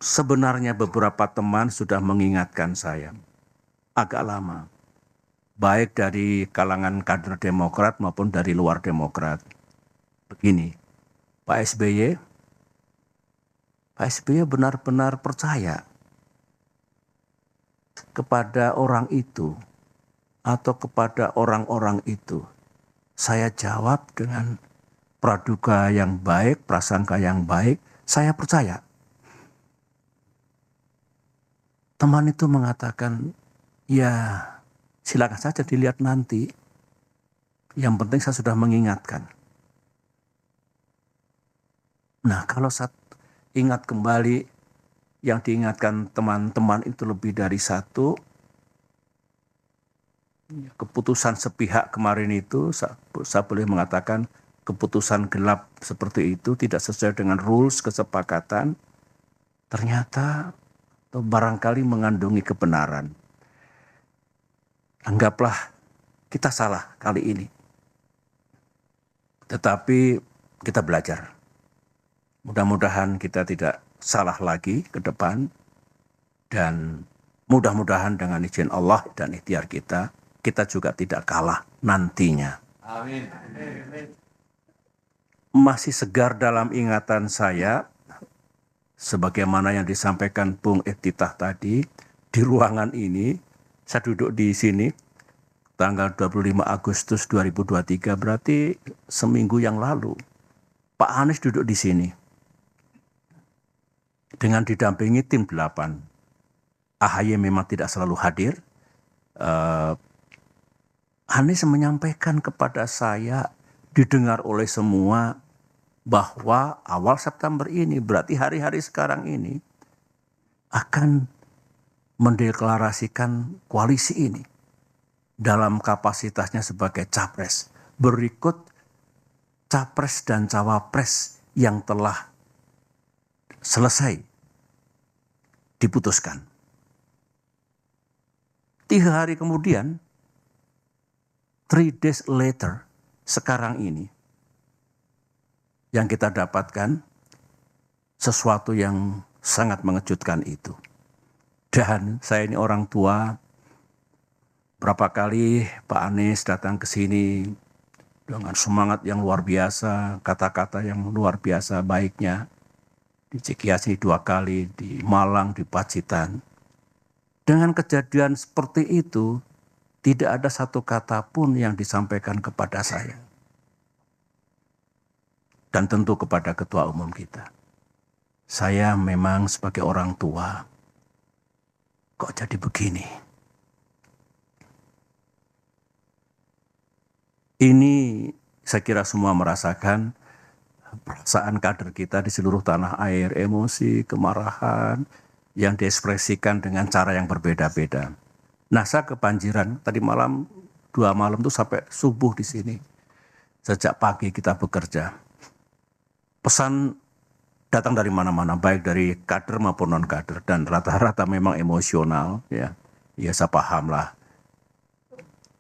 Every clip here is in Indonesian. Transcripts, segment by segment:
Sebenarnya beberapa teman sudah mengingatkan saya agak lama, baik dari kalangan kader Demokrat maupun dari luar Demokrat. Begini, Pak SBY, Pak SBY benar-benar percaya kepada orang itu atau kepada orang-orang itu. Saya jawab dengan praduga yang baik, prasangka yang baik, saya percaya. Teman itu mengatakan, ya silakan saja dilihat nanti. Yang penting saya sudah mengingatkan. Nah, kalau saya ingat kembali yang diingatkan teman-teman itu lebih dari satu, keputusan sepihak kemarin itu, saya boleh mengatakan keputusan gelap seperti itu tidak sesuai dengan rules kesepakatan, ternyata atau barangkali mengandungi kebenaran. Anggaplah kita salah kali ini. Tetapi kita belajar. Mudah-mudahan kita tidak salah lagi ke depan. Dan mudah-mudahan dengan izin Allah dan ikhtiar kita, kita juga tidak kalah nantinya. Amin. Masih segar dalam ingatan saya, sebagaimana yang disampaikan Bung Iftitah tadi, di ruangan ini, saya duduk di sini, tanggal 25 Agustus 2023, berarti seminggu yang lalu. Pak Anies duduk di sini, dengan didampingi tim 8. AHY memang tidak selalu hadir. Anies menyampaikan kepada saya, didengar oleh semua, bahwa awal September ini, berarti hari-hari sekarang ini, akan mendeklarasikan koalisi ini dalam kapasitasnya sebagai capres. Berikut capres dan cawapres yang telah selesai diputuskan. 3 hari kemudian, 3 days later, sekarang ini, yang kita dapatkan sesuatu yang sangat mengejutkan itu. Dan saya ini orang tua, berapa kali Pak Anies datang ke sini dengan semangat yang luar biasa, kata-kata yang luar biasa baiknya. Di Cikiasi 2 kali, di Malang, di Pacitan. Dengan kejadian seperti itu, tidak ada satu kata pun yang disampaikan kepada saya. Dan tentu kepada ketua umum kita. Saya memang sebagai orang tua, kok jadi begini? Ini saya kira semua merasakan perasaan kader kita di seluruh tanah air, emosi, kemarahan, yang diekspresikan dengan cara yang berbeda-beda. Nah, saya kebanjiran, tadi malam, 2 malam tuh sampai subuh di sini. Sejak pagi kita bekerja. Pesan datang dari mana-mana, baik dari kader maupun non-kader, dan rata-rata memang emosional, ya. Ya saya paham lah.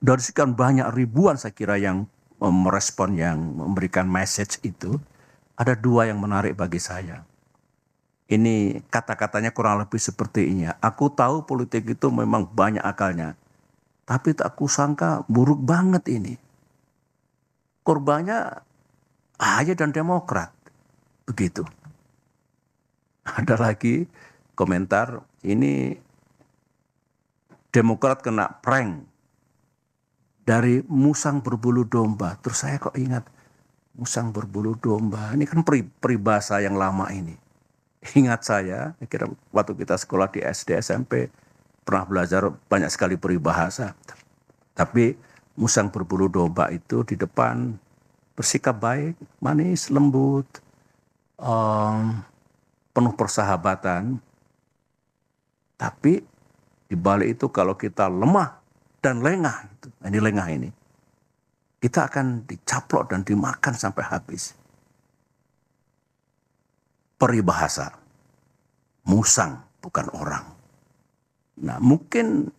Dari sekian banyak ribuan saya kira yang merespon, yang memberikan message itu, ada 2 yang menarik bagi saya. Ini kata-katanya kurang lebih seperti ini. Aku tahu politik itu memang banyak akalnya, tapi tak kusangka buruk banget ini. Korbannya AHY dan Demokrat. Begitu. Ada lagi komentar, ini Demokrat kena prank dari musang berbulu domba. Terus saya kok ingat, musang berbulu domba, ini kan peribahasa yang lama ini. Ingat saya kira waktu kita sekolah di SD, SMP, pernah belajar banyak sekali peribahasa. Tapi musang berbulu domba itu di depan bersikap baik, manis, lembut, penuh persahabatan. Tapi di balik itu kalau kita lemah dan lengah, ini lengah ini, kita akan dicaplok dan dimakan sampai habis. Peribahasa, musang bukan orang. Nah, mungkin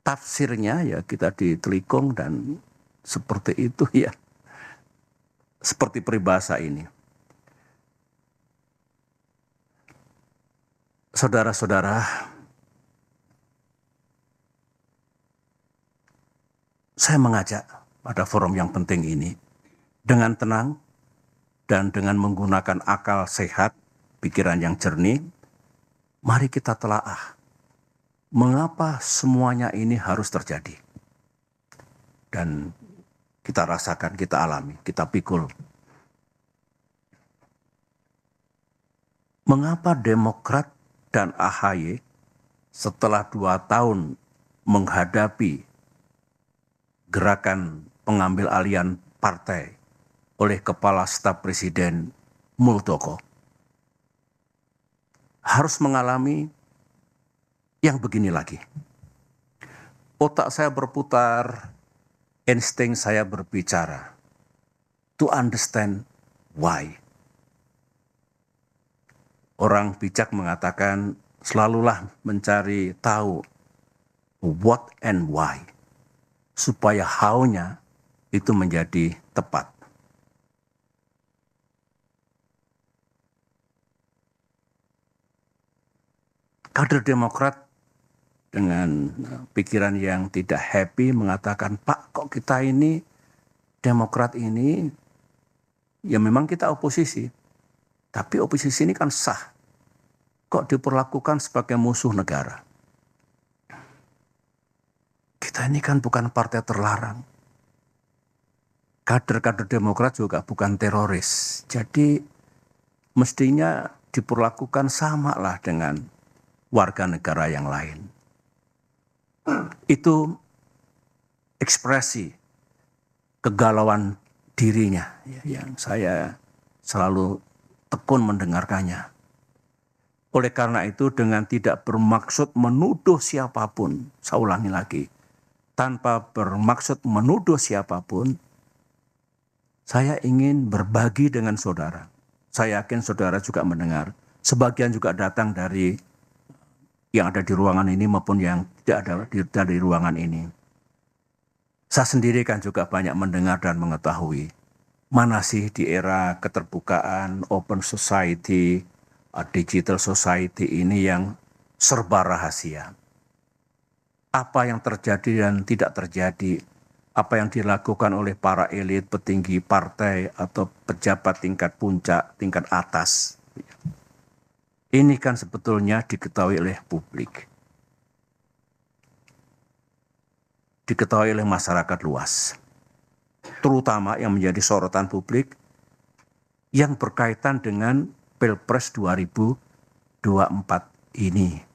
tafsirnya ya kita ditelikung dan seperti itu ya. Seperti peribahasa ini. Saudara-saudara, saya mengajak pada forum yang penting ini dengan tenang dan dengan menggunakan akal sehat, pikiran yang jernih, mari kita telaah mengapa semuanya ini harus terjadi. Dan kita rasakan, kita alami, kita pikul. Mengapa Demokrat dan AHY setelah 2 tahun menghadapi gerakan pengambil alihan partai oleh Kepala Staf Presiden Muldoko harus mengalami yang begini lagi. Otak saya berputar, insting saya berbicara, to understand why. Orang bijak mengatakan selalulah mencari tahu what and why, supaya how-nya itu menjadi tepat. Kader Demokrat dengan pikiran yang tidak happy mengatakan, Pak, kok kita ini Demokrat ini, ya memang kita oposisi, tapi oposisi ini kan sah. Kok diperlakukan sebagai musuh negara? Kita ini kan bukan partai terlarang. Kader-kader Demokrat juga bukan teroris. Jadi mestinya diperlakukan sama lah dengan warga negara yang lain. Itu ekspresi kegalauan dirinya yang saya selalu tekun mendengarkannya. Oleh karena itu, dengan tidak bermaksud menuduh siapapun, saya ulangi lagi, tanpa bermaksud menuduh siapapun, saya ingin berbagi dengan saudara. Saya yakin saudara juga mendengar. Sebagian juga datang dari yang ada di ruangan ini maupun yang tidak ada di ruangan ini. Saya sendiri kan juga banyak mendengar dan mengetahui mana sih di era keterbukaan, open society, digital society ini yang serba rahasia. Apa yang terjadi dan tidak terjadi, apa yang dilakukan oleh para elit, petinggi partai atau pejabat tingkat puncak, tingkat atas. Ini kan sebetulnya diketahui oleh publik. Diketahui oleh masyarakat luas. Terutama yang menjadi sorotan publik yang berkaitan dengan Pilpres 2024 ini.